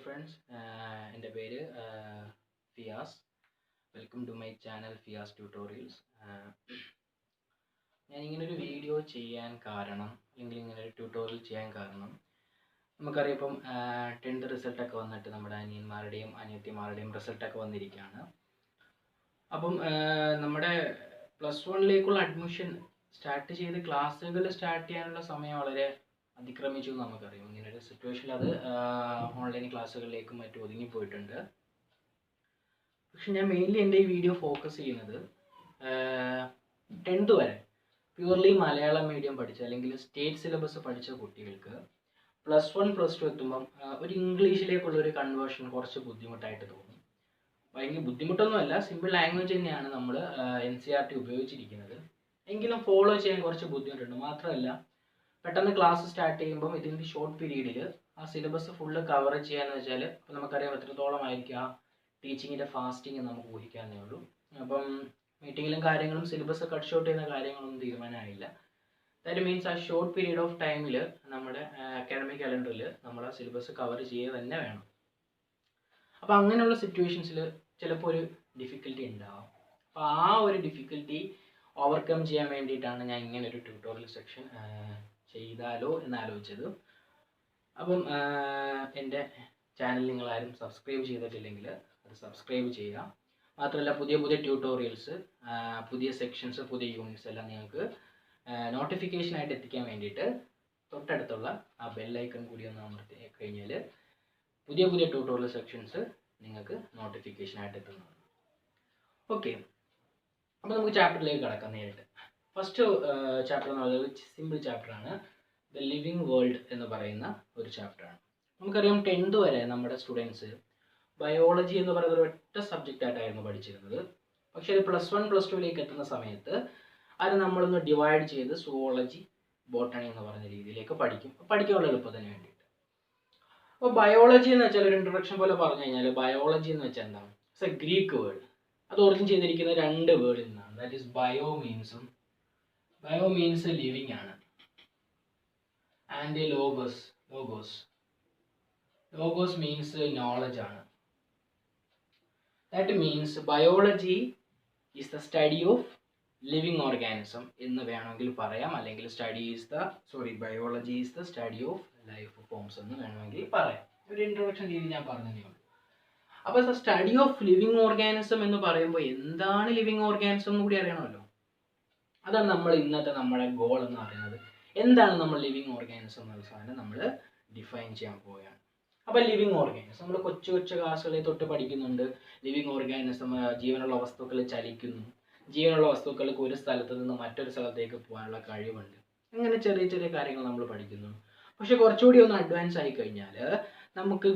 friends, എൻ്റെ പേര് Fiyas. Welcome to my channel Fiyas tutorials. ഞാനിങ്ങനൊരു വീഡിയോ ചെയ്യാൻ കാരണം, അല്ലെങ്കിൽ ഇങ്ങനൊരു ട്യൂട്ടോറിയൽ ചെയ്യാൻ കാരണം, നമുക്കറിയാം ഇപ്പം 10th റിസൾട്ടൊക്കെ വന്നിട്ട് നമ്മുടെ അനിയന്മാരുടെയും അനിയത്തിമാരുടെയും റിസൾട്ടൊക്കെ വന്നിരിക്കുകയാണ്. അപ്പം നമ്മുടെ +1ലേക്കുള്ള അഡ്മിഷൻ സ്റ്റാർട്ട് ചെയ്ത് ക്ലാസ്സുകൾ സ്റ്റാർട്ട് ചെയ്യാനുള്ള സമയം വളരെ അതിക്രമിച്ചു എന്ന് നമുക്കറിയാം. ഇങ്ങനൊരു സിറ്റുവേഷനിൽ അത് ഓൺലൈൻ ക്ലാസ്സുകളിലേക്കും മറ്റും ഒതുങ്ങിപ്പോയിട്ടുണ്ട്. പക്ഷെ ഞാൻ മെയിൻലി എൻ്റെ ഈ വീഡിയോ ഫോക്കസ് ചെയ്യുന്നത് 10th വരെ പ്യൂർലി മലയാളം മീഡിയം പഠിച്ച അല്ലെങ്കിൽ സ്റ്റേറ്റ് സിലബസ് പഠിച്ച കുട്ടികൾക്ക് +1 +2 എത്തുമ്പം ഒരു ഇംഗ്ലീഷിലേക്കുള്ളൊരു കൺവേർഷൻ കുറച്ച് ബുദ്ധിമുട്ടായിട്ട് തോന്നും. ഭയങ്കര ബുദ്ധിമുട്ടൊന്നുമല്ല, സിമ്പിൾ ലാംഗ്വേജ് തന്നെയാണ് നമ്മൾ NCERT ഉപയോഗിച്ചിരിക്കുന്നത്. എങ്കിലും ഫോളോ ചെയ്യാൻ കുറച്ച് ബുദ്ധിമുട്ടുണ്ട്. മാത്രമല്ല, പെട്ടെന്ന് ക്ലാസ് സ്റ്റാർട്ട് ചെയ്യുമ്പം ഇതിൻ്റെ ഷോർട്ട് പീരീഡിൽ ആ സിലബസ് ഫുള്ള് കവർ ചെയ്യാന്ന് വെച്ചാൽ ഇപ്പം നമുക്കറിയാം എത്രത്തോളം ആയിരിക്കും ആ ടീച്ചിങ്ങിൻ്റെ ഫാസ്റ്റിങ് നമുക്ക് ഊഹിക്കാവുന്നേ ഉള്ളൂ. അപ്പം മീറ്റിങ്ങിലും കാര്യങ്ങളും സിലബസ് കട്ട് ഷോർട്ട് ചെയ്യുന്ന കാര്യങ്ങളൊന്നും തീരുമാനമായില്ല. ദാറ്റ് മീൻസ് ആ ഷോർട്ട് പീരീഡ് ഓഫ് ടൈമിൽ നമ്മുടെ അക്കാഡമിക് കലണ്ടറിൽ നമ്മൾ ആ സിലബസ് കവർ ചെയ്യുക തന്നെ വേണം. അപ്പോൾ അങ്ങനെയുള്ള സിറ്റുവേഷൻസിൽ ചിലപ്പോൾ ഒരു ഡിഫിക്കൽട്ടി ഉണ്ടാവും. അപ്പോൾ ആ ഒരു ഡിഫിക്കൽട്ടി ഓവർകം ചെയ്യാൻ വേണ്ടിയിട്ടാണ് ഞാൻ ഇങ്ങനെ ഒരു ട്യൂട്ടോറിയൽ സെക്ഷൻ ചെയ്താലോ എന്നാലോചിച്ചത്. അപ്പം എൻ്റെ ചാനൽ നിങ്ങളാരും സബ്സ്ക്രൈബ് ചെയ്തിട്ടില്ലെങ്കിൽ അത് സബ്സ്ക്രൈബ് ചെയ്യുക. മാത്രമല്ല, പുതിയ പുതിയ ട്യൂട്ടോറിയൽസ്, പുതിയ സെക്ഷൻസ്, പുതിയ യൂണിറ്റ്സ് എല്ലാം നിങ്ങൾക്ക് നോട്ടിഫിക്കേഷനായിട്ട് എത്തിക്കാൻ വേണ്ടിയിട്ട് തൊട്ടടുത്തുള്ള ആ ബെല്ലൈക്കൺ കൂടി ഒന്ന് അമർത്തി കഴിഞ്ഞാൽ പുതിയ പുതിയ ട്യൂട്ടോറിയൽ സെക്ഷൻസ് നിങ്ങൾക്ക് നോട്ടിഫിക്കേഷനായിട്ട് എത്തുന്നതാണ്. ഓക്കെ, അപ്പോൾ നമുക്ക് ചാപ്റ്ററിലേക്ക് കടക്കാം നേരിട്ട്. ഫസ്റ്റ് ചാപ്റ്റർ എന്ന് പറയുന്നത് സിമ്പിൾ ചാപ്റ്ററാണ്. ദ ലിവിങ് വേൾഡ് എന്ന് പറയുന്ന ഒരു ചാപ്റ്ററാണ്. നമുക്കറിയാം 10th വരെ നമ്മുടെ സ്റ്റുഡൻസ് ബയോളജി എന്ന് പറയുന്ന ഒരു ഒറ്റ സബ്ജക്റ്റായിട്ടായിരുന്നു പഠിച്ചിരുന്നത്. പക്ഷേ അത് +1 +2ലേക്ക് എത്തുന്ന സമയത്ത് അത് നമ്മളൊന്ന് ഡിവൈഡ് ചെയ്ത് സുവോളജി, ബോട്ടണി എന്ന് പറയുന്ന രീതിയിലേക്ക് പഠിക്കാനുള്ള എളുപ്പത്തിന് വേണ്ടിയിട്ട്. അപ്പോൾ ബയോളജി എന്ന് വെച്ചാൽ ഒരു ഇൻട്രൊഡക്ഷൻ പോലെ പറഞ്ഞു കഴിഞ്ഞാൽ ബയോളജി എന്ന് വെച്ചാൽ എന്താണ്? It's A Greek word. അത് ഒറിജിൻ ചെയ്തിരിക്കുന്ന 2 വേർഡിൽ നിന്നാണ്. That is bio means living ആണ്, ആൻഡ് ലോഗോസ് മീൻസ് നോളജ് ആണ്. That means biology is the study of living organism എന്ന് വേണമെങ്കിൽ പറയാം, അല്ലെങ്കിൽ biology is the study of life forms എന്ന് വേണമെങ്കിൽ പറയാം. ഒരു ഇൻട്രൊഡക്ഷൻ രീതി ഞാൻ പറഞ്ഞതേ ഉള്ളൂ. അപ്പോൾ സ്റ്റഡി ഓഫ് ലിവിങ് ഓർഗാനിസം എന്ന് പറയുമ്പോൾ എന്താണ് ലിവിങ് ഓർഗാനിസം എന്ന് കൂടി അറിയണമല്ലോ. അതാണ് നമ്മൾ ഇന്നത്തെ നമ്മുടെ ഗോൾ എന്ന് പറയുന്നത്. എന്താണ് നമ്മൾ ലിവിങ് ഓർഗാനിസം എന്നുള്ള സാധനം നമ്മൾ ഡിഫൈൻ ചെയ്യാൻ പോവുകയാണ്. അപ്പോൾ ലിവിങ് ഓർഗാനിസം നമ്മൾ കൊച്ചു ക്ലാസ്സുകളിൽ തൊട്ട് പഠിക്കുന്നുണ്ട്. ലിവിങ് ഓർഗാനിസം ജീവനുള്ള വസ്തുക്കൾ ചലിക്കുന്നു, ജീവനുള്ള വസ്തുക്കൾക്ക് ഒരു സ്ഥലത്ത് നിന്ന് മറ്റൊരു സ്ഥലത്തേക്ക് പോകാനുള്ള കഴിവുണ്ട്. അങ്ങനെ ചെറിയ ചെറിയ കാര്യങ്ങൾ നമ്മൾ പഠിക്കുന്നു. പക്ഷെ കുറച്ചുകൂടി ഒന്ന് അഡ്വാൻസ് ആയി കഴിഞ്ഞാൽ നമുക്ക്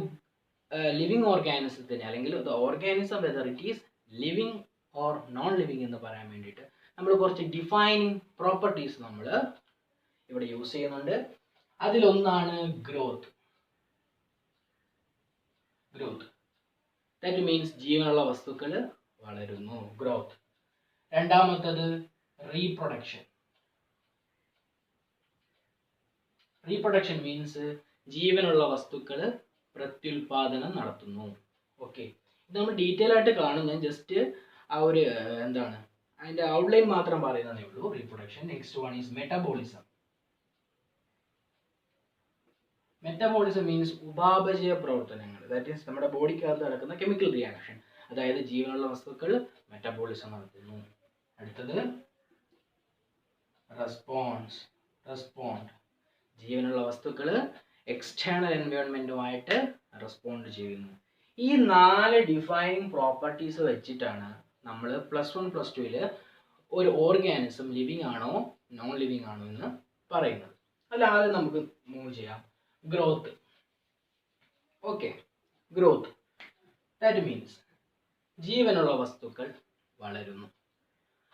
ലിവിങ് ഓർഗാനിസത്തിന്, അല്ലെങ്കിൽ the organism whether it is living or non living എന്ന് പറയാൻ വേണ്ടിയിട്ട് നമ്മൾ കുറച്ച് ഡിഫൈനിങ് പ്രോപ്പർട്ടീസ് നമ്മൾ ഇവിടെ യൂസ് ചെയ്യുന്നുണ്ട്. അതിലൊന്നാണ് ഗ്രോത്ത്. ദാറ്റ് മീൻസ് ജീവനുള്ള വസ്തുക്കൾ വളരുന്നു, ഗ്രോത്ത്. രണ്ടാമത്തത് റീപ്രൊഡക്ഷൻ മീൻസ് ജീവനുള്ള വസ്തുക്കൾ പ്രത്യുൽപാദനം നടത്തുന്നു. ഓക്കെ, ഇത് നമ്മൾ ഡീറ്റെയിൽ ആയിട്ട് കാണും. ഞാൻ ജസ്റ്റ് ആ ഒരു എന്താണ് അതിൻ്റെ ഔട്ട്ലൈൻ മാത്രം പറയുന്നതേ ഉള്ളൂ. Reproduction. Next one is metabolism. Metabolism means ഉപാപചയ പ്രവർത്തനങ്ങൾ. ദാറ്റ് മീൻസ് നമ്മുടെ ബോഡിക്കകത്ത് നടക്കുന്ന കെമിക്കൽ റിയാക്ഷൻ, അതായത് ജീവനുള്ള വസ്തുക്കൾ മെറ്റബോളിസം നടത്തുന്നു. അടുത്തത് റെസ്പോണ്ട്. ജീവനുള്ള വസ്തുക്കൾ എക്സ്റ്റേണൽ എൻവയോൺമെൻറ്റുമായിട്ട് റെസ്പോണ്ട് ചെയ്യുന്നു. ഈ 4 ഡിഫൈനിങ് പ്രോപ്പർട്ടീസ് വെച്ചിട്ടാണ് നമ്മൾ +1 +2ൽ ഒരു ഓർഗാനിസം ലിവിങ് ആണോ നോൺ ലിവിങ് ആണോ എന്ന് പറയുന്നത്. അല്ലാതെ നമുക്ക് മൂവ് ചെയ്യാം. Growth. Okay, growth that means ജീവനുള്ള വസ്തുക്കൾ വളരുന്നു.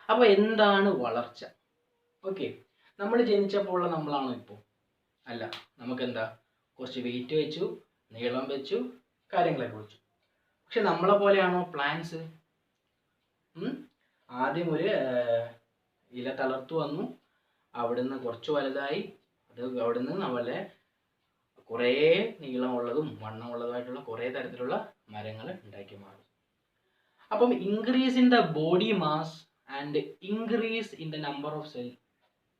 അപ്പോൾ എന്താണ് വളർച്ച? ഓക്കെ, നമ്മൾ ജനിച്ചപ്പോൾ ഉള്ള നമ്മളാണോ ഇപ്പോൾ? അല്ല. നമുക്കെന്താ, കുറച്ച് വെയിറ്റ് വെച്ചു, നീളം വെച്ചു, കാര്യങ്ങളൊക്കെ വെച്ചു. പക്ഷെ നമ്മളെ പോലെയാണോ പ്ലാന്റ്സ്? ആദ്യം ഒരു ഇല തളർത്തു വന്നു, അവിടുന്ന് കുറച്ച് വലുതായി, അവിടുന്ന് നമ്മളെ കുറേ നീളമുള്ളതും വണ്ണമുള്ളതുമായിട്ടുള്ള കുറേ തരത്തിലുള്ള മരങ്ങൾ ഉണ്ടാക്കി മാറും. അപ്പം increase in the body mass and increase in the number of cell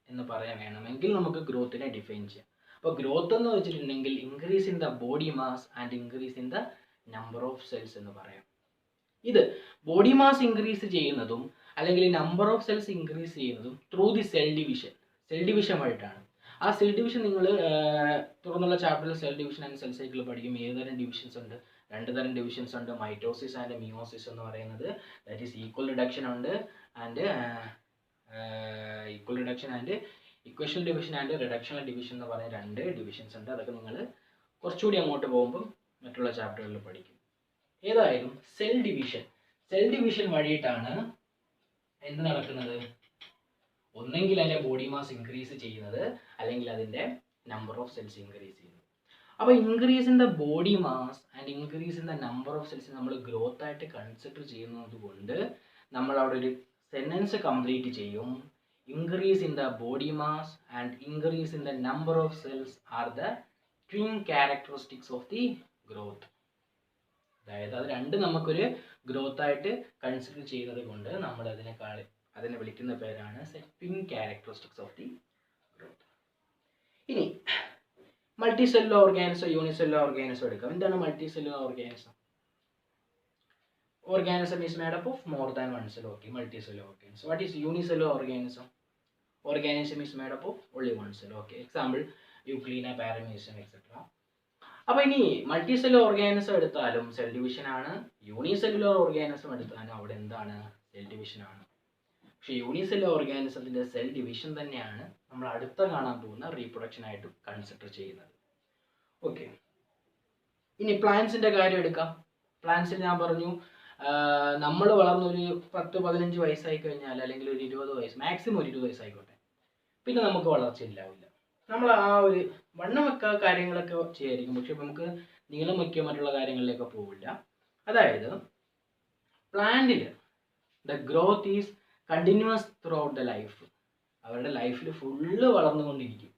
എന്ന് പറയാൻ വേണമെങ്കിൽ നമുക്ക് ഗ്രോത്തിനെ ഡിഫൈൻ ചെയ്യാം. അപ്പോൾ ഗ്രോത്ത് എന്ന് വെച്ചിട്ടുണ്ടെങ്കിൽ increase in the body mass and increase in the number of cells എന്ന് പറയാം. ഇത് ബോഡി മാസ് ഇൻക്രീസ് ചെയ്യുന്നതും അല്ലെങ്കിൽ നമ്പർ ഓഫ് സെൽസ് ഇൻക്രീസ് ചെയ്യുന്നതും ത്രൂ ദി സെൽ ഡിവിഷൻ വഴിയിട്ടാണ്. ആ സെൽ ഡിവിഷൻ നിങ്ങൾ തുറന്നുള്ള ചാപ്റ്ററിൽ cell division and cell cycle പഠിക്കും. ഏതുതരം ഡിവിഷൻസ് ഉണ്ട്? 2 തരം ഡിവിഷൻസ് ഉണ്ട്, മൈറ്റോസിസ് ആൻഡ് മിയോസിസ് എന്ന് പറയുന്നത്. ദാറ്റ് ഈസ് ഈക്വൽ റിഡക്ഷൻ ഉണ്ട് and equal reduction and equational division and reductional division എന്ന് പറയുന്ന 2 ഡിവിഷൻസ് ഉണ്ട്. അതൊക്കെ നിങ്ങൾ കുറച്ചുകൂടി അങ്ങോട്ട് പോകുമ്പോൾ മറ്റുള്ള ചാപ്റ്ററുകളിൽ പഠിക്കും. ഏതായാലും സെൽ ഡിവിഷൻ വഴിയിട്ടാണ് എന്ത് നടക്കുന്നത്? ഒന്നെങ്കിൽ അതിൻ്റെ ബോഡി മാസ് ഇൻക്രീസ് ചെയ്യുന്നത്, അല്ലെങ്കിൽ അതിൻ്റെ നമ്പർ ഓഫ് സെൽസ് ഇൻക്രീസ് ചെയ്യുന്നത്. അപ്പോൾ increase in the body mass and increase in the number of cells നമ്മൾ ഗ്രോത്ത് ആയിട്ട് കൺസിഡർ ചെയ്യുന്നത് കൊണ്ട് നമ്മൾ അവിടെ ഒരു സെൻറ്റൻസ് കംപ്ലീറ്റ് ചെയ്യും. Increase in the body mass and increase in the number of cells are the twin characteristics of the growth. അതായത് അത് രണ്ടും നമുക്കൊരു ഗ്രോത്ത് ആയിട്ട് കൺസിഡർ ചെയ്യുന്നത് കൊണ്ട് നമ്മൾ അതിനെ വിളിക്കുന്ന പേരാണ് twin characteristics of the growth. ഇനി multi cellular organism, unicellular organism എടുക്കാം. എന്താണ് multi cellular organism? Organism is made up of more than one cell. Okay, multicellular organism. What is unicellular organism? Organism is made up of only one cell. Okay, example Euglena, Paramecium, etc. അപ്പോൾ ഇനി multi cellular organism എടുത്താലും cell division ആണ്, unicellular organism എടുത്താലും അവിടെ എന്താണ്? Cell division ആണ്. പക്ഷേ unicellular ഓർഗാനിസത്തിൻ്റെ cell division തന്നെയാണ് നമ്മൾ അടുത്ത കാണാൻ പോകുന്ന റീപ്രൊഡക്ഷൻ ആയിട്ട് കൺസിഡർ ചെയ്യുന്നത്. ഓക്കെ, ഇനി പ്ലാന്റ്സിൻ്റെ കാര്യം എടുക്കാം. പ്ലാന്റ്സിൽ ഞാൻ പറഞ്ഞു നമ്മൾ വളർന്നൊരു 10-15 വയസ്സായി കഴിഞ്ഞാൽ, അല്ലെങ്കിൽ ഒരു 20 വയസ്സ്, മാക്സിമം ഒരു 20 വയസ്സായിക്കോട്ടെ, പിന്നെ നമുക്ക് വളർച്ച ഇല്ലാവില്ല. നമ്മൾ ആ ഒരു വണ്ണം വെക്കുക കാര്യങ്ങളൊക്കെ ചെയ്യായിരിക്കും, പക്ഷെ നമുക്ക് നീളം വയ്ക്കുക മറ്റുള്ള കാര്യങ്ങളിലേക്ക് പോവില്ല. അതായത് പ്ലാന്റിൽ the growth is continues through out the life. അവരുടെ ലൈഫിൽ ഫുള്ള് വളർന്നുകൊണ്ടിരിക്കും.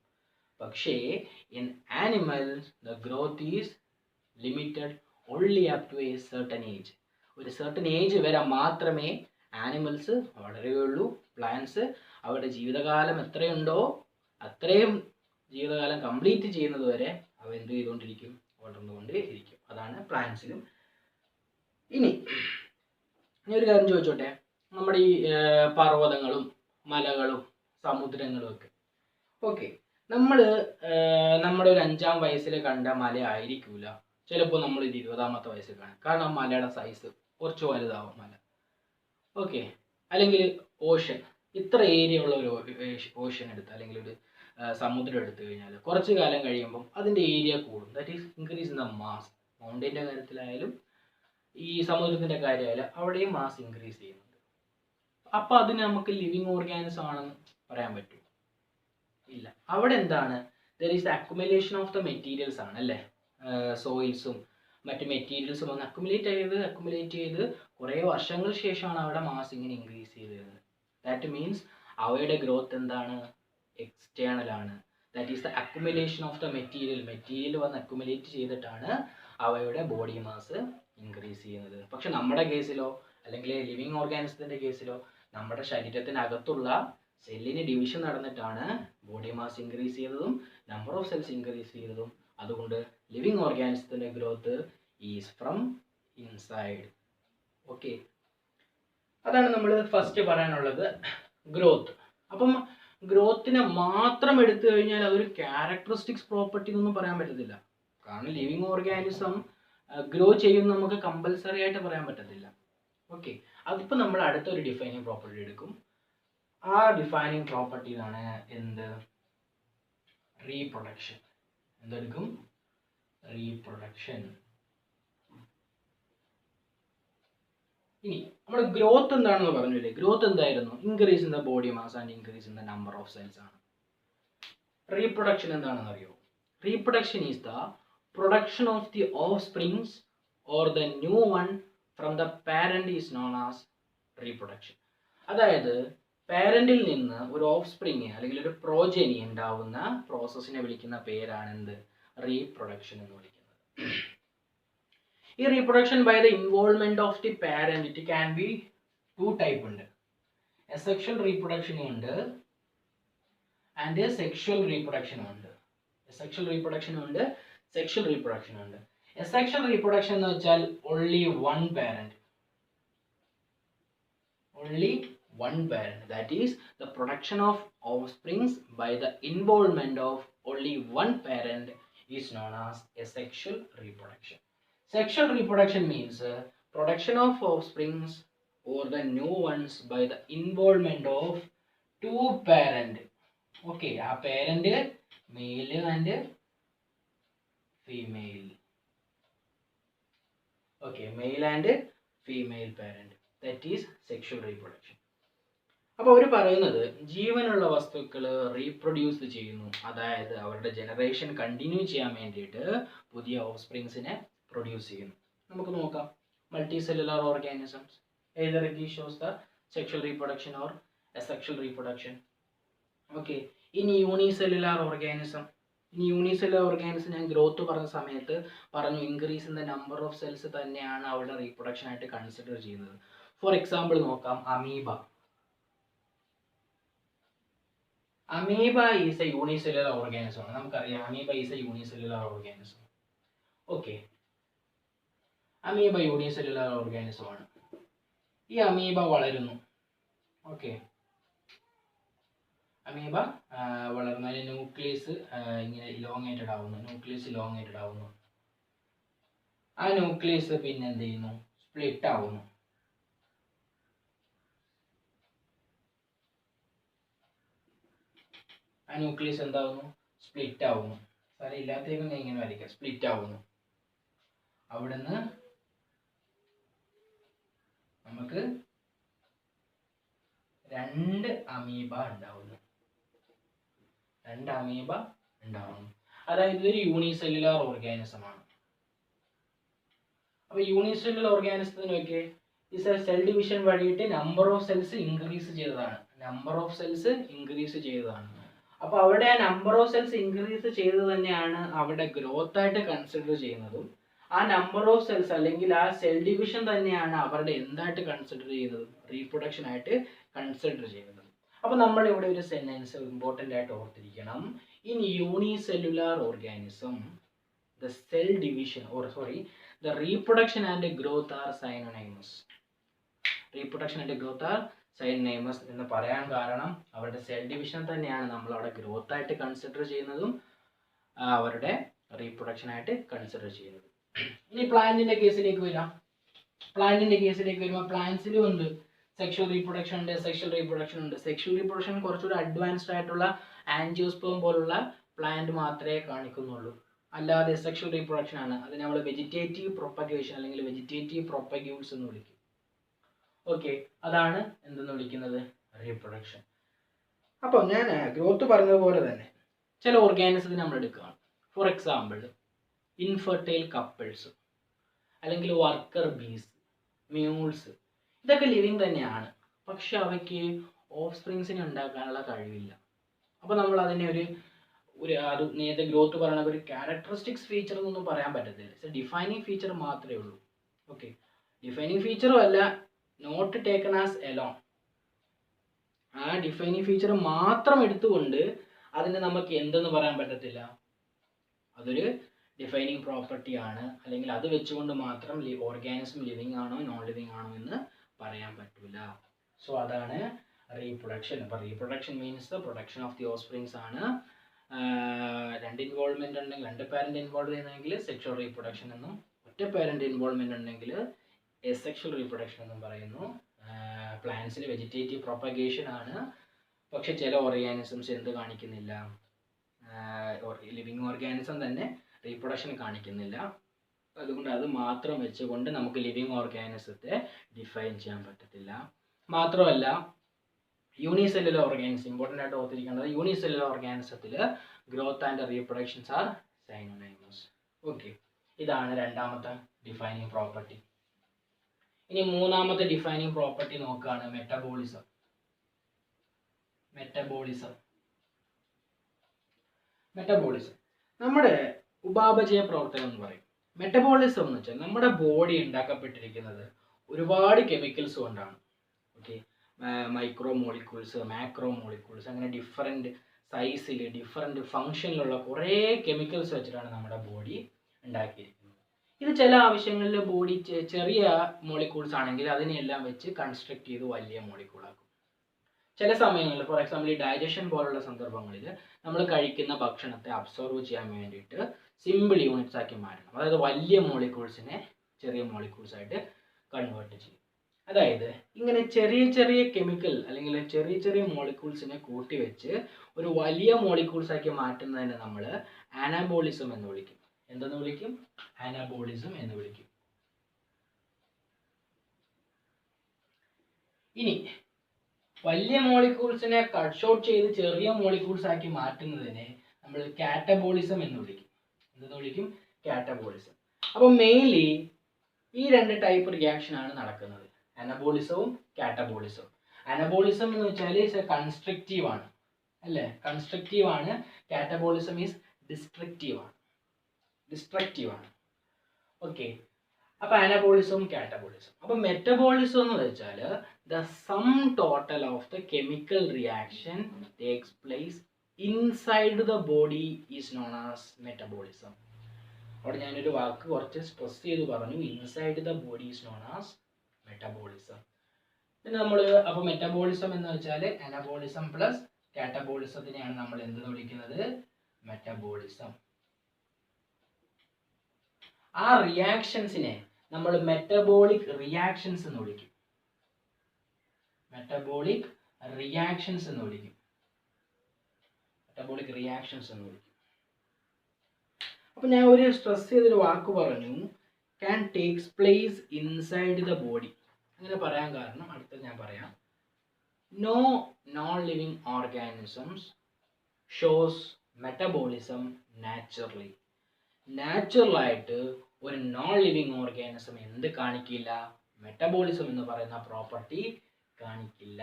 പക്ഷേ in animals the growth is limited only up to a certain age. ഒരു സർട്ടൻ ഏജ് വരെ മാത്രമേ ആനിമൽസ് വളരുകയുള്ളൂ. പ്ലാന്റ്സ് അവരുടെ ജീവിതകാലം എത്രയുണ്ടോ അത്രയും ജീവിതകാലം കംപ്ലീറ്റ് ചെയ്യുന്നത് വരെ അവ എന്ത് ചെയ്തുകൊണ്ടിരിക്കും? വളർന്നുകൊണ്ടേ ഇരിക്കും. അതാണ് പ്ലാന്റ്സിലും. ഇനി ഒരു കാര്യം ചോദിച്ചോട്ടെ, നമ്മുടെ ഈ പർവ്വതങ്ങളും മലകളും സമുദ്രങ്ങളും ഒക്കെ, ഓക്കെ, നമ്മുടെ ഒരു 5-ാം വയസ്സിൽ കണ്ട മല ആയിരിക്കൂല ചിലപ്പോൾ നമ്മൾ 20-ാമത്തെ വയസ്സിൽ കാണും. കാരണം മലയുടെ സൈസ് കുറച്ച് വലുതാവും മല. ഓക്കെ, അല്ലെങ്കിൽ ഓഷൻ, ഇത്ര ഏരിയ ഉള്ള ഒരു ഓഷൻ എടുത്ത് അല്ലെങ്കിൽ ഒരു സമുദ്രം എടുത്തു കഴിഞ്ഞാൽ കുറച്ച് കാലം കഴിയുമ്പം അതിൻ്റെ ഏരിയ കൂടും. That is increase in the mass. മൗണ്ടൈൻ്റെ കാര്യത്തിലായാലും ഈ സമുദ്രത്തിൻ്റെ കാര്യമായാലും അവിടെയും മാസ് ഇൻക്രീസ് ചെയ്യുന്നുണ്ട്. അപ്പോൾ അതിന് നമുക്ക് ലിവിങ് ഓർഗാനിസം ആണെന്ന് പറയാൻ പറ്റും? ഇല്ല. അവിടെ എന്താണ്? There is the accumulation of the materials ആണ് അല്ലേ? സോയിൽസും മറ്റ് മെറ്റീരിയൽസും ഒന്ന് അക്യുമുലേറ്റ് ചെയ്ത് കുറേ വർഷങ്ങൾക്ക് ശേഷമാണ് അവിടെ മാസ് ഇങ്ങനെ ഇൻക്രീസ് ചെയ്ത് വരുന്നത്. ദാറ്റ് മീൻസ് അവയുടെ ഗ്രോത്ത് എന്താണ്? എക്സ്റ്റേണൽ ആണ്. That is the accumulation of the material വന്ന് അക്യുമുലേറ്റ് ചെയ്തിട്ടാണ് അവയുടെ ബോഡി മാസ് ഇൻക്രീസ് ചെയ്യുന്നത്. പക്ഷെ നമ്മുടെ കേസിലോ അല്ലെങ്കിൽ ലിവിങ് ഓർഗാനിസത്തിൻ്റെ കേസിലോ നമ്മുടെ ശരീരത്തിനകത്തുള്ള സെല്ലിന് ഡിവിഷൻ നടന്നിട്ടാണ് ബോഡി മാസ് ഇൻക്രീസ് ചെയ്തതും നമ്പർ ഓഫ് സെൽസ് ഇൻക്രീസ് ചെയ്തതും. അതുകൊണ്ട് ലിവിങ് ഓർഗാനിസത്തിൻ്റെ growth is from inside. Okay, അതാണ് നമ്മൾ ഫസ്റ്റ് പറയാനുള്ളത്, ഗ്രോത്ത്. അപ്പം ഗ്രോത്തിനെ മാത്രം എടുത്തു കഴിഞ്ഞാൽ അതൊരു ക്യാരക്ടറിസ്റ്റിക്സ് പ്രോപ്പർട്ടി എന്നൊന്നും പറയാൻ പറ്റത്തില്ല. കാരണം ലിവിങ് ഓർഗാനിസം ഗ്രോ ചെയ്യുന്ന നമുക്ക് കമ്പൽസറി ആയിട്ട് പറയാൻ പറ്റത്തില്ല. ഓക്കെ, അതിപ്പോൾ നമ്മൾ അടുത്തൊരു ഡിഫൈനിങ് പ്രോപ്പർട്ടി എടുക്കും. ആ ഡിഫൈനിങ് പ്രോപ്പർട്ടിയാണ് എന്ത്? റീപ്രൊഡക്ഷൻ. എന്തെടുക്കും? റീപ്രൊഡക്ഷൻ. ഇനി നമ്മുടെ ഗ്രോത്ത് എന്താണെന്ന് പറഞ്ഞില്ലേ? ഗ്രോത്ത് എന്തായിരുന്നു? Increase in the body mass and increase in the number of cells ആണ്. റീപ്രൊഡക്ഷൻ എന്താണെന്ന് അറിയോ? Reproduction is the production of the of springs or the new one from the parent is known as reproduction. അതായത് പാരന്റിൽ നിന്ന് ഒരു of spring അല്ലെങ്കിൽ ഒരു progeny ഉണ്ടാവുന്ന പ്രോസസ്സിനെ വിളിക്കുന്ന പേരാണ് എന്ത്? റീപ്രൊഡക്ഷൻ എന്ന് വിളിക്കുന്നത്. ഈ reproduction by the involvement of the parent it can be two type ഉണ്ട്. സെക്ഷൽ റീപ്രൊഡക്ഷനും ഉണ്ട് ആൻഡ് സെക്ഷൽ റീപ്രൊഡക്ഷനും ഉണ്ട്. സെക്ഷൽ റീപ്രൊഡക്ഷനും ഉണ്ട്, സെക്ഷൽ റീപ്രൊഡക്ഷനും ഉണ്ട്. സെക്ഷൽ റീപ്രൊഡക്ഷൻ എന്ന് വെച്ചാൽ only one parent, that is the production of offsprings by the involvement of only one parent is known as asexual reproduction. Sexual reproduction means production of offsprings or the new ones by the involvement of two parent. Okay, a parent male and female. Okay, male and female parent, that is sexual reproduction. അപ്പോൾ അവർ പറയുന്നത് ജീവനുള്ള വസ്തുക്കൾ reproduce ചെയ്യുന്നു, അതായത് അവരുടെ generation continue ചെയ്യാൻ വേണ്ടിയിട്ട് പുതിയ ഓഫ്സ്പ്രിങ്സിനെ പ്രൊഡ്യൂസ് ചെയ്യുന്നു. നമുക്ക് നോക്കാം. Multi cellular organisms, either it shows the sexual reproduction or asexual reproduction. Okay, in unicellular organism, ഞാൻ ഗ്രോത്ത് പറഞ്ഞ സമയത്ത് പറഞ്ഞു increase in the number of cells തന്നെയാണ് അവരുടെ റീപ്രൊഡക്ഷൻ ആയിട്ട് കൺസിഡർ ചെയ്യുന്നത്. ഫോർ എക്സാമ്പിൾ നോക്കാം, amoeba is A unicellular organism ആണ്. നമുക്കറിയാം amoeba is A unicellular organism. Okay, amoeba unicellular organism ആണ്. ഈ അമീബ വളരുന്നു. ഓക്കെ, അമീബ വളർന്നാൽ ന്യൂക്ലിയസ് ഇങ്ങനെ ഇലോങ്ങേറ്റഡ് ആവുന്നു. ആ ന്യൂക്ലിയസ് പിന്നെ എന്ത് ചെയ്യുന്നു? സ്പ്ലിറ്റ് ആവുന്നു. ആ ന്യൂക്ലിയസ് എന്താവുന്നു? സ്പ്ലിറ്റ് ആവുന്നു. സാറേ ഇല്ലാത്തേക്കും ഞാൻ ഇങ്ങനെ വരയ്ക്കാം. സ്പ്ലിറ്റ് ആവുന്നു. അവിടുന്ന് നമുക്ക് രണ്ട് അമീബ ഉണ്ടാവുന്നു. അതായത് ഇതൊരു യൂണിസെല്ലുലാർ ഓർഗാനിസം ആണ്. അപ്പൊ യൂണിസെല്ലുലാർ ഓർഗാനിസത്തിനൊക്കെ ഈ സെൽ ഡിവിഷൻ വഴിയിട്ട് നമ്പർ ഓഫ് സെൽസ് ഇൻക്രീസ് ചെയ്തതാണ്. അപ്പൊ അവിടെ ആ നമ്പർ ഓഫ് സെൽസ് ഇൻക്രീസ് ചെയ്തത് തന്നെയാണ് അവിടെ ഗ്രോത്ത് ആയിട്ട് കൺസിഡർ ചെയ്യുന്നതും. ആ നമ്പർ ഓഫ് സെൽസ് അല്ലെങ്കിൽ ആ സെൽ ഡിവിഷൻ തന്നെയാണ് അവരുടെ എന്തായിട്ട് കൺസിഡർ ചെയ്യുന്നത്? റീപ്രൊഡക്ഷൻ ആയിട്ട് കൺസിഡർ ചെയ്യുന്നത്. അപ്പൊ നമ്മൾ ഇവിടെ ഒരു സെന്റൻസ് ഇമ്പോർട്ടന്റ് ആയിട്ട് ഓർത്തിരിക്കണം. In unicellular organism the cell division the reproduction and growth are synonymous. എന്ന് പറയാൻ കാരണം അവരുടെ സെൽ ഡിവിഷൻ തന്നെയാണ് നമ്മൾ അവിടെ ഗ്രോത്ത് ആയിട്ട് കൺസിഡർ ചെയ്യുന്നതും അവരുടെ റീപ്രൊഡക്ഷൻ ആയിട്ട് കൺസിഡർ ചെയ്യുന്നതും. ഇനി പ്ലാന്റിന്റെ കേസിലേക്ക് വരുമ്പോൾ പ്ലാന്റ്സിലും ഉണ്ട് സെക്ഷൽ റീപ്രൊഡക്ഷൻ ഉണ്ട്, സെക്ഷൽ റീപ്രൊഡക്ഷൻ ഉണ്ട്. സെക്ഷൽ റീപ്രൊഡക്ഷൻ കുറച്ചുകൂടി അഡ്വാൻസ്ഡ് ആയിട്ടുള്ള ആൻജിയോസ്പേം പോലുള്ള പ്ലാന്റ് മാത്രമേ കാണിക്കുന്നുള്ളൂ. അല്ലാതെ സെക്ഷൽ റീപ്രൊഡക്ഷൻ ആണ്. അത് നമ്മൾ വെജിറ്റേറ്റീവ് പ്രൊപ്പഗേഷൻ അല്ലെങ്കിൽ വെജിറ്റേറ്റീവ് പ്രൊപ്പഗ്യൂൾസ് എന്ന് വിളിക്കും. ഓക്കെ, അതാണ് എന്തെന്ന് വിളിക്കുന്നത്? റീപ്രൊഡക്ഷൻ. അപ്പോൾ ഞാൻ ഗ്രോത്ത് പറഞ്ഞതുപോലെ തന്നെ ചില ഓർഗാനിസത്തിന് നമ്മൾ എടുക്കുകയാണ്. ഫോർ എക്സാമ്പിൾ ഇൻഫെർട്ടൈൽ കപ്പിൾസ് അല്ലെങ്കിൽ വർക്കർ ബീസ്, മ്യൂൾസ്, ഇതൊക്കെ ലിവിങ് തന്നെയാണ്. പക്ഷെ അവയ്ക്ക് ഓഫ് സ്പ്രിങ്സിനെ ഉണ്ടാക്കാനുള്ള കഴിവില്ല. അപ്പോൾ നമ്മൾ അതിനെ അത് നേരത്തെ ഗ്രോത്ത് പറയുന്ന ഒരു ക്യാരക്ടറിസ്റ്റിക്സ് ഫീച്ചർ എന്നൊന്നും പറയാൻ പറ്റത്തില്ല. ഇറ്റ്സ് എ ഡിഫൈനിങ് ഫീച്ചർ മാത്രമേ ഉള്ളൂ. ഓക്കെ, ഡിഫൈനിങ് ഫീച്ചറും അല്ല, നോട്ട് ടേക്കൺ ആസ് എലോൺ. ആ ഡിഫൈനിങ് ഫീച്ചർ മാത്രം എടുത്തുകൊണ്ട് അതിനെ നമുക്ക് എന്തെന്ന് പറയാൻ പറ്റത്തില്ല. അതൊരു ഡിഫൈനിങ് പ്രോപ്പർട്ടി ആണ്, അല്ലെങ്കിൽ അത് വെച്ചുകൊണ്ട് മാത്രം ഓർഗാനിസം ലിവിങ് ആണോ നോൺ ലിവിങ് ആണോ എന്ന് പറയാൻ പറ്റില്ല. സോ അതാണ് റീപ്രൊഡക്ഷൻ. അപ്പോൾ reproduction means the production of the offsprings ആണ്. രണ്ട് ഇൻവോൾവ്മെന്റ് ഉണ്ടെങ്കിൽ, രണ്ട് പാരന്റ് ഇൻവോൾവ് ചെയ്യുന്നെങ്കിൽ സെക്ഷൽ റീപ്രൊഡക്ഷൻ എന്നും, ഒറ്റ പാരന്റ് ഇൻവോൾവ്മെന്റ് ഉണ്ടെങ്കിൽ എസെക്ഷൽ റീപ്രൊഡക്ഷൻ എന്നും പറയുന്നു. പ്ലാന്റ്സിൽ വെജിറ്റേറ്റീവ് പ്രൊപ്പഗേഷൻ ആണ്. പക്ഷെ ചില ഓർഗാനിസംസ് എന്ത് കാണിക്കുന്നില്ല? ലിവിങ് ഓർഗാനിസം തന്നെ റീപ്രൊഡക്ഷൻ കാണിക്കുന്നില്ല. അതുകൊണ്ട് അത് മാത്രം വെച്ചുകൊണ്ട് നമുക്ക് ലിവിങ് ഓർഗാനിസത്തെ ഡിഫൈൻ ചെയ്യാൻ പറ്റത്തില്ല. മാത്രമല്ല യൂണിസെല്ലുലാർ ഓർഗാനിസം ഇമ്പോർട്ടൻ്റ് ആയിട്ട് ഓർത്തിരിക്കേണ്ടത്, യൂണിസെല്ലുലാർ ഓർഗാനിസത്തിൽ growth and reproductions are synonymous. Okay, ഇതാണ് രണ്ടാമത്തെ ഡിഫൈനിങ് പ്രോപ്പർട്ടി. ഇനി മൂന്നാമത്തെ ഡിഫൈനിങ് പ്രോപ്പർട്ടി നോക്കുകയാണ് മെറ്റബോളിസം. നമ്മുടെ ഉപാപചയ പ്രവർത്തനം എന്ന് പറയും. മെറ്റബോളിസം എന്ന് വെച്ചാൽ നമ്മുടെ ബോഡി ഉണ്ടാക്കപ്പെട്ടിരിക്കുന്നത് ഒരുപാട് കെമിക്കൽസ് കൊണ്ടാണ്. Okay, micro molecules, macro molecules, അങ്ങനെ ഡിഫറെൻറ്റ് സൈസിൽ ഡിഫറെൻറ്റ് ഫങ്ഷനിലുള്ള കുറേ കെമിക്കൽസ് വെച്ചിട്ടാണ് നമ്മുടെ ബോഡി ഉണ്ടാക്കിയിരിക്കുന്നത്. ഇത് ചില ആവശ്യങ്ങളിൽ ബോഡി ചെറിയ മോളിക്യൂൾസ് ആണെങ്കിൽ അതിനെല്ലാം വെച്ച് കൺസ്ട്രക്ട് ചെയ്ത് വലിയ മോളിക്യൂളാക്കും. ചില സമയങ്ങളിൽ, ഫോർ എക്സാമ്പിൾ ഈ ഡൈജഷൻ പോലുള്ള സന്ദർഭങ്ങളിൽ നമ്മൾ കഴിക്കുന്ന ഭക്ഷണത്തെ അബ്സോർവ് ചെയ്യാൻ വേണ്ടിയിട്ട് സിമ്പിൾ യൂണിറ്റ്സ് ആക്കി മാറ്റണം. അതായത് വലിയ മോളിക്യൂൾസിനെ ചെറിയ മോളിക്യൂൾസ് ആയിട്ട് കൺവേർട്ട് ചെയ്യും. അതായത് ഇങ്ങനെ ചെറിയ ചെറിയ കെമിക്കൽ അല്ലെങ്കിൽ ചെറിയ ചെറിയ മോളിക്യൂൾസിനെ കൂട്ടി വെച്ച് ഒരു വലിയ മോളിക്യൂൾസ് ആക്കി മാറ്റുന്നതിനെ നമ്മൾ അനാബോളിസം എന്ന് വിളിക്കും. എന്തെന്ന് വിളിക്കും? അനാബോളിസം എന്ന് വിളിക്കും. ഇനി വലിയ മോളിക്യൂൾസിനെ കട്ട് ഷോട്ട് ചെയ്ത് ചെറിയ മോളിക്യൂൾസ് ആക്കി മാറ്റുന്നതിനെ നമ്മൾ കാറ്റബോളിസം എന്ന് വിളിക്കും. എന്തെന്ന് വിളിക്കും? കാറ്റബോളിസം. അപ്പോൾ മെയിൻലി ഈ രണ്ട് ടൈപ്പ് റിയാക്ഷൻ ആണ് നടക്കുന്നത്, അനബോളിസവും കാറ്റബോളിസവും. അനബോളിസം എന്ന് വെച്ചാൽ കൺസ്ട്രക്റ്റീവ് ആണ്, അല്ലേ? കൺസ്ട്രക്റ്റീവ് ആണ്. കാറ്റബോളിസം ഈസ് ഡിസ്ട്രക്റ്റീവ് ആണ്. ഓക്കെ, അപ്പോൾ അനബോളിസവും കാറ്റബോളിസം. അപ്പോൾ മെറ്റബോളിസം എന്ന് വെച്ചാൽ the sum total of the chemical reaction takes place inside the body is known as metabolism. അവിടെ ഞാനൊരു വാക്ക് കുറച്ച് സ്ട്രെസ് ചെയ്ത് പറഞ്ഞു, inside the body is known as metabolism. പിന്നെ നമ്മൾ അപ്പോൾ മെറ്റബോളിസം എന്ന് വെച്ചാൽ അനബോളിസം പ്ലസ് കാറ്റബോളിസത്തിനെയാണ് നമ്മൾ എന്തെന്ന് വിളിക്കുന്നത്? മെറ്റബോളിസം. ആ റിയാക്ഷൻസിനെ നമ്മൾ മെറ്റബോളിക് റിയാക്ഷൻസ് എന്ന് വിളിക്കും. മെറ്റബോളിക് റിയാക്ഷൻസ് എന്ന് വിളിക്കും. അപ്പോൾ ഞാൻ ഒരു സ്ട്രെസ് ചെയ്തൊരു വാക്ക് പറഞ്ഞു, can takes place inside the body. അങ്ങനെ പറയാൻ കാരണം അടുത്തത് ഞാൻ പറയാം. No non living organisms shows metabolism naturally. നാച്ചുറലായിട്ട് ഒരു നോൺ ലിവിങ് ഓർഗാനിസം എന്ത് കാണിക്കില്ല? മെറ്റബോളിസം എന്ന് പറയുന്ന പ്രോപ്പർട്ടി കാണിക്കില്ല.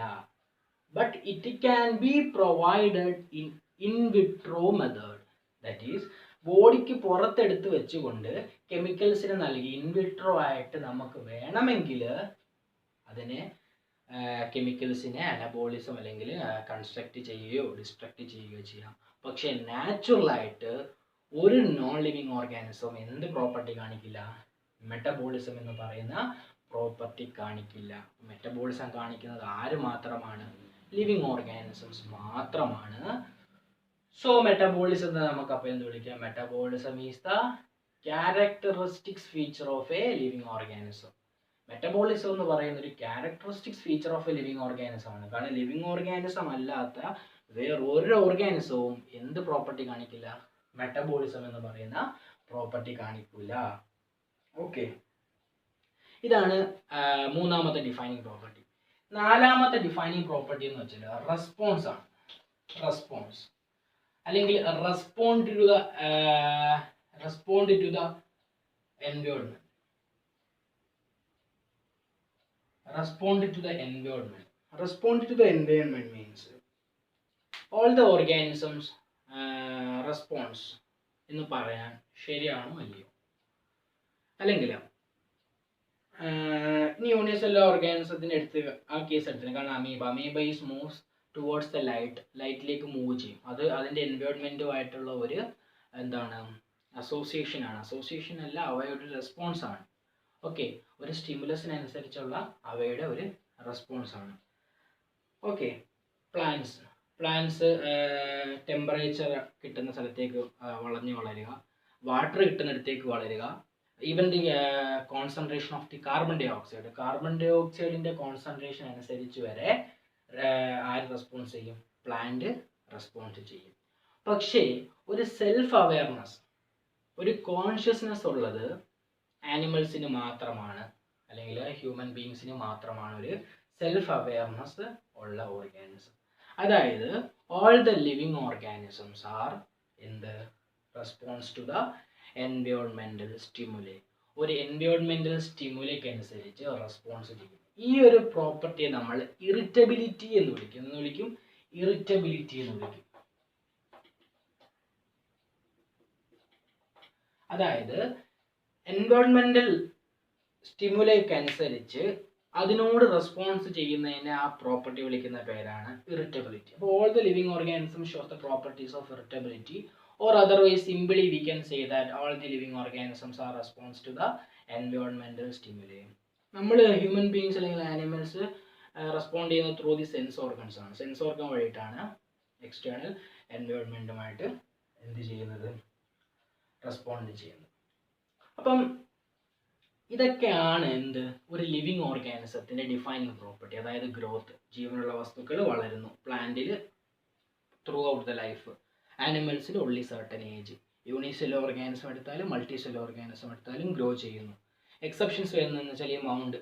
But it can be provided in vitro method. That is ബോഡിക്ക് പുറത്തെടുത്ത് വെച്ചുകൊണ്ട് കെമിക്കൽസിനെ നൽകി ഇൻവിട്രോ ആയിട്ട് നമുക്ക് വേണമെങ്കിൽ അതിനെ കെമിക്കൽസിനെ അനബോളിസം അല്ലെങ്കിൽ കൺസ്ട്രക്റ്റ് ചെയ്യുകയോ ഡിസ്ട്രക്റ്റ് ചെയ്യുകയോ ചെയ്യാം. പക്ഷേ നാച്ചുറലായിട്ട് ഒരു നോൺ ലിവിങ് ഓർഗാനിസം എന്ത് പ്രോപ്പർട്ടി കാണിക്കില്ല? മെറ്റബോളിസം എന്ന് പറയുന്ന പ്രോപ്പർട്ടി കാണിക്കില്ല. മെറ്റബോളിസം കാണിക്കുന്നത് ആര് മാത്രമാണ്? ലിവിങ് ഓർഗാനിസംസ് മാത്രമാണ്. സോ മെറ്റബോളിസം നമുക്ക് അപ്പോൾ എന്ത് വിളിക്കാം? Metabolism is the characteristics feature of A living organism. Metabolism എന്ന് പറയുന്ന ഒരു characteristics feature of A living organism ആണ്. കാരണം ലിവിങ് ഓർഗാനിസം അല്ലാത്ത വേറൊരു ഓർഗാനിസവും എന്ത് പ്രോപ്പർട്ടി കാണിക്കില്ല? മെറ്റബോളിസം എന്ന് പറയുന്ന പ്രോപ്പർട്ടി കാണിക്കില്ല. ഓക്കെ, ഇതാണ് മൂന്നാമത്തെ ഡിഫൈനിങ് പ്രോപ്പർട്ടി. നാലാമത്തെ ഡിഫൈനിങ് പ്രോപ്പർട്ടി എന്ന് വെച്ചാൽ റെസ്പോൺസ് ആണ്. റെസ്പോൺസ് അല്ലെങ്കിൽ respond to the environment. Respond to the environment. Respond to the environment means all the organisms response എന്ന് പറയാൻ ശരിയാണോ അല്ലയോ? അല്ലെങ്കിൽ ഇനി യൂണിസെല്ലുലാർ ഓർഗാനിസത്തിൻ്റെ അടുത്ത് ആ കേസ് എടുത്തില്ല. കാരണം amoeba is moves towards the ലൈറ്റിലേക്ക് മൂവ് ചെയ്യും. അത് അതിൻ്റെ എൻവയോൺമെൻറ്റുമായിട്ടുള്ള ഒരു എന്താണ് അസോസിയേഷൻ ആണ്. അസോസിയേഷൻ അല്ല, അവയുടെ റെസ്പോൺസ് ആണ്. ഓക്കെ, ഒരു സ്റ്റിമുലസിനനുസരിച്ചുള്ള അവയുടെ ഒരു റെസ്പോൺസ് ആണ്. ഓക്കെ, പ്ലാന്റ്സ് ടെമ്പറേച്ചർ കിട്ടുന്ന സ്ഥലത്തേക്ക് വളരുക, വാട്ടർ കിട്ടുന്നിടത്തേക്ക് വളരുക. Even the concentration of the carbon ഡൈ ഓക്സൈഡിൻ്റെ കോൺസെൻട്രേഷൻ അനുസരിച്ച് വരെ ആര് റെസ്പോൺസ് ചെയ്യും? പ്ലാന്റ് റെസ്പോണ്ട് ചെയ്യും. പക്ഷേ ഒരു സെൽഫ് അവെയർനെസ്, ഒരു കോൺഷ്യസ്നെസ് ഉള്ളത് ആനിമൽസിന് മാത്രമാണ്, അല്ലെങ്കിൽ ഹ്യൂമൻ ബീങ്സിന് മാത്രമാണ് ഒരു സെൽഫ് അവെയർനെസ് ഉള്ള ഓർഗാനിസം. അതായത് all the living organisms are in the response to the environmental stimuli. ഒരു എൻവയോൺമെൻറ്റൽ സ്റ്റിമുലൈക്ക് അനുസരിച്ച് റെസ്പോൺസ് ചെയ്യും. ഈ ഒരു പ്രോപ്പർട്ടിയെ നമ്മൾ ഇറിറ്റബിലിറ്റി എന്ന് വിളിക്കും. ഇറിറ്റബിലിറ്റി എന്ന് വിളിക്കും. അതായത് എൻവയോൺമെൻറ്റൽ സ്റ്റിമുലൈക്ക് അനുസരിച്ച് അതിനോട് റെസ്പോൺസ് ചെയ്യുന്നതിനെ ആ പ്രോപ്പർട്ടി വിളിക്കുന്ന പേരാണ് ഇറിറ്റബിലിറ്റി. അപ്പോൾ all the living organism shows the properties of irritability, or otherwise simply we can say that all the living organisms are response to the environmental stimuli. നമ്മൾ ഹ്യൂമൻ ബീങ്സ് അല്ലെങ്കിൽ animals respond ചെയ്യുന്നത് through the sense organs ആണ്. Sense organ വഴിയിട്ടാണ് external എൻവയോൺമെൻറ്റുമായിട്ട് എന്ത് ചെയ്യുന്നത്, respond ചെയ്യുന്നത്. അപ്പം ഇതൊക്കെയാണ് എന്ത് ഒരു ലിവിങ് ഓർഗാനിസത്തിൻ്റെ ഡിഫൈനിങ് പ്രോപ്പർട്ടി. അതായത് ഗ്രോത്ത്, ജീവനുള്ള വസ്തുക്കൾ വളരുന്നു, പ്ലാന്റിൽ ത്രൂ ഔട്ട് ദ ലൈഫ്, ആനിമൽസിൽ only certain age. Unicellular organism എടുത്താലും മൾട്ടി സെല്ലുലാർ ഓർഗാനിസം എടുത്താലും ഗ്രോ ചെയ്യുന്നു. എക്സെപ്ഷൻസ് വരുന്നതെന്ന് വെച്ചാൽ ഈ മൗണ്ട്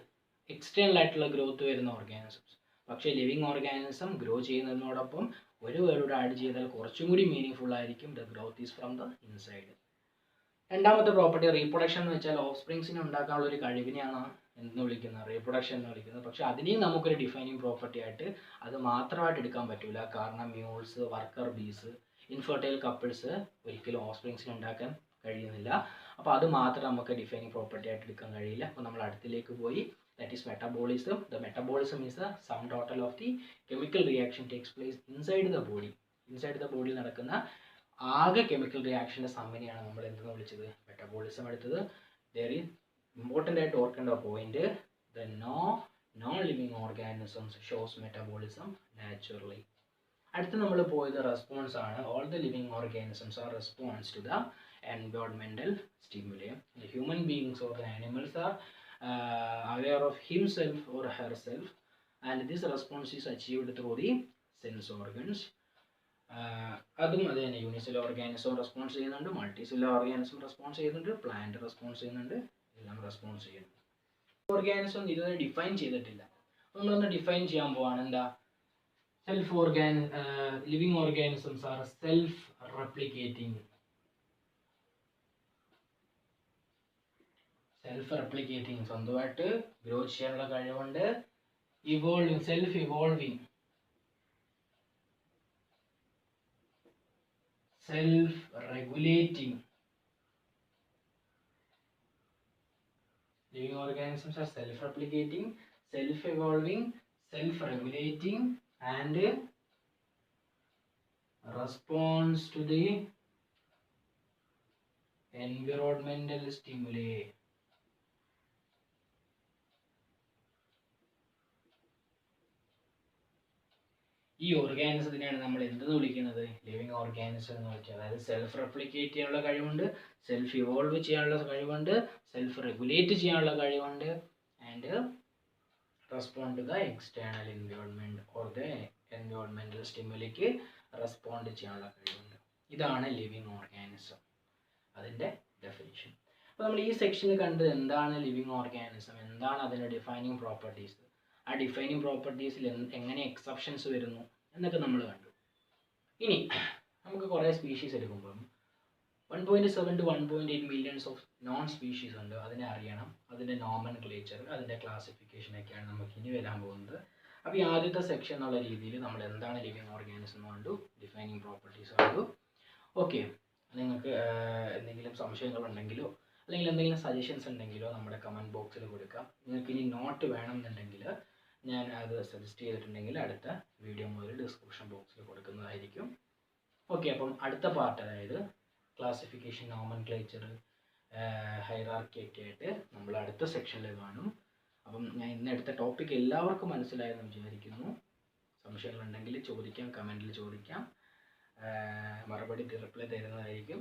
എക്സ്റ്റേണൽ ആയിട്ടുള്ള ഗ്രോത്ത് വരുന്ന ഓർഗാനിസംസ്. പക്ഷേ ലിവിങ് ഓർഗാനിസം ഗ്രോ ചെയ്യുന്നതിനോടൊപ്പം ഒരു വേർഡ് ആഡ് ചെയ്താൽ കുറച്ചും കൂടി മീനിങ് ഫുൾ ആയിരിക്കും. The growth is from the inside. രണ്ടാമത്തെ പ്രോപ്പർട്ടി റീപ്രൊഡക്ഷൻ എന്ന് വെച്ചാൽ ഓഫ് സ്പ്രിങ്സിനെ ഉണ്ടാക്കാനുള്ള ഒരു കഴിവിനെയാണ് എന്ന് വിളിക്കുന്നത്, റീപ്രൊഡക്ഷൻ എന്ന് വിളിക്കുന്നത്. പക്ഷേ അതിനെയും നമുക്കൊരു ഡിഫൈനിങ് പ്രോപ്പർട്ടി ആയിട്ട് അത് മാത്രമായിട്ട് എടുക്കാൻ പറ്റില്ല. കാരണം മ്യൂൾസ്, വർക്കർ ബീസ്, ഇൻഫെർട്ടൈൽ കപ്പിൾസ് ഒരിക്കലും ഓഫ് സ്പ്രിങ്സിനെ ഉണ്ടാക്കാൻ കഴിയുന്നില്ല. അപ്പോൾ അത് മാത്രം നമുക്ക് ഡിഫൈനിങ് പ്രോപ്പർട്ടി ആയിട്ട് എടുക്കാൻ കഴിയില്ല. അപ്പോൾ നമ്മൾ അടുത്തിലേക്ക് പോയി, that is metabolism. The metabolism is the sum total of the chemical reaction takes place inside the body. Inside the ബോഡിയിൽ നടക്കുന്ന ആകെ കെമിക്കൽ റിയാക്ഷൻ്റെ സമ്മിനെയാണ് നമ്മൾ എന്തെന്ന് വിളിച്ചത്, മെറ്റബോളിസം എടുത്തത്. ദർ ഈസ് ഇമ്പോർട്ടൻ്റ് ആയിട്ട് ഓർക്കേണ്ട point, the non living organisms shows metabolism naturally. അടുത്ത് നമ്മൾ പോയത് റെസ്പോൺസ് ആണ്. All the living organisms are response to the environmental stimuli. The human beings or the animals are aware of himself or herself, and this response is achieved through the sense organs. അതും അത് തന്നെ unicellular organism response ചെയ്യുന്നുണ്ട്, multi cellular organism response ചെയ്യുന്നുണ്ട്, plant response ചെയ്യുന്നുണ്ട്, എല്ലാം response ചെയ്യുന്നുണ്ട്. Organism ഇതുവരെ define ചെയ്തിട്ടില്ല. നമ്മളൊന്ന് ഡിഫൈൻ ചെയ്യാൻ പോവാണ്. എന്താ living organisms are self-replicating. സ്വന്തമായിട്ട് ഗ്രോ ചെയ്യാനുള്ള കഴിവുണ്ട്. Evolving, self evolving, self regulating. Living organisms are self-replicating, self-evolving, self-regulating, and response to the environmental stimuli. ഈ ഓർഗാനിസത്തിനെയാണ് നമ്മൾ എന്തെന്ന് വിളിക്കുന്നത്, ലിവിങ് ഓർഗാനിസം എന്ന് വിളിക്കുക. അതായത് സെൽഫ് റെപ്ലിക്കേറ്റ് ചെയ്യാനുള്ള കഴിവുണ്ട്, സെൽഫ് ഇവോൾവ് ചെയ്യാനുള്ള കഴിവുണ്ട്, സെൽഫ് റെഗുലേറ്റ് ചെയ്യാനുള്ള കഴിവുണ്ട്, and respond to the external environment or the environmental സ്റ്റിമുലിക്ക് റെസ്പോണ്ട് ചെയ്യാനുള്ള കഴിവുണ്ട്. ഇതാണ് ലിവിങ് ഓർഗാനിസം, അതിൻ്റെ ഡെഫിനിഷൻ. അപ്പോൾ നമ്മൾ ഈ സെക്ഷനിൽ കണ്ടത് എന്താണ് ലിവിങ് ഓർഗാനിസം, എന്താണ് അതിൻ്റെ ഡിഫൈനിങ് പ്രോപ്പർട്ടീസ്, ആ ഡിഫൈനിങ് പ്രോപ്പർട്ടീസിൽ എങ്ങനെ എക്സെപ്ഷൻസ് വരുന്നു എന്നൊക്കെ നമ്മൾ കണ്ടു. ഇനി നമുക്ക് കുറേ സ്പീഷീസ് എടുക്കുമ്പം 1.7 to 1.8 millions of non species ഉണ്ട്. അതിനെ അറിയണം, അതിൻ്റെ നോമൻക്ലേച്ചർ, അതിൻ്റെ ക്ലാസിഫിക്കേഷനൊക്കെയാണ് നമുക്ക് ഇനി വരാൻ പോകുന്നത്. അപ്പോൾ ഈ ആദ്യത്തെ സെക്ഷൻ എന്നുള്ള രീതിയിൽ നമ്മൾ എന്താണ് ലിവിങ് ഓർഗാനിസം എന്ന് കണ്ടു, ഡിഫൈനിങ് പ്രോപ്പർട്ടീസ് കണ്ടു. ഓക്കെ, നിങ്ങൾക്ക് എന്തെങ്കിലും സംശയങ്ങളുണ്ടെങ്കിലോ അല്ലെങ്കിൽ എന്തെങ്കിലും സജഷൻസ് ഉണ്ടെങ്കിലോ നമ്മുടെ കമൻറ്റ് ബോക്സിൽ കൊടുക്കാം. നിങ്ങൾക്ക് ഇനി നോട്ട് വേണമെന്നുണ്ടെങ്കിൽ ഞാൻ അത് സജസ്റ്റ് ചെയ്തിട്ടുണ്ടെങ്കിൽ അടുത്ത വീഡിയോ മുതൽ ഡിസ്ക്രിപ്ഷൻ ബോക്സിൽ കൊടുക്കുന്നതായിരിക്കും. ഓക്കെ, അപ്പം അടുത്ത പാർട്ട്, അതായത് ക്ലാസിഫിക്കേഷൻ, നോമൻക്ലേച്ചർ, ഹൈറാർക്കി ഒക്കെ ആയിട്ട് നമ്മൾ അടുത്ത സെക്ഷനിൽ കാണും. അപ്പം ഞാൻ ഇന്ന് എടുത്ത ടോപ്പിക് എല്ലാവർക്കും മനസ്സിലായെന്ന് വിചാരിക്കുന്നു. സംശയങ്ങളുണ്ടെങ്കിൽ ചോദിക്കാം, കമൻറ്റിൽ ചോദിക്കാം, മറുപടി റിപ്ലൈ തരുന്നതായിരിക്കും.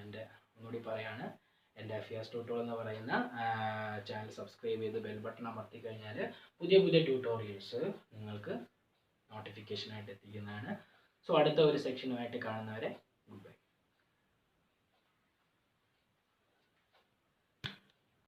എൻ്റെ ഒന്നുകൂടി പറയാണ്, എൻ്റെ അഫിയാസ് ട്യൂട്ടോറിയൽ എന്ന് പറയുന്ന ചാനൽ സബ്സ്ക്രൈബ് ചെയ്ത് ബെൽ ബട്ടൺ അമർത്തി കഴിഞ്ഞാൽ പുതിയ പുതിയ ട്യൂട്ടോറിയൽസ് നിങ്ങൾക്ക് നോട്ടിഫിക്കേഷനായിട്ട് എത്തിക്കുന്നതാണ്. സോ അടുത്ത ഒരു സെക്ഷനുമായിട്ട് കാണുന്നവരെ ഗുഡ് ബൈ.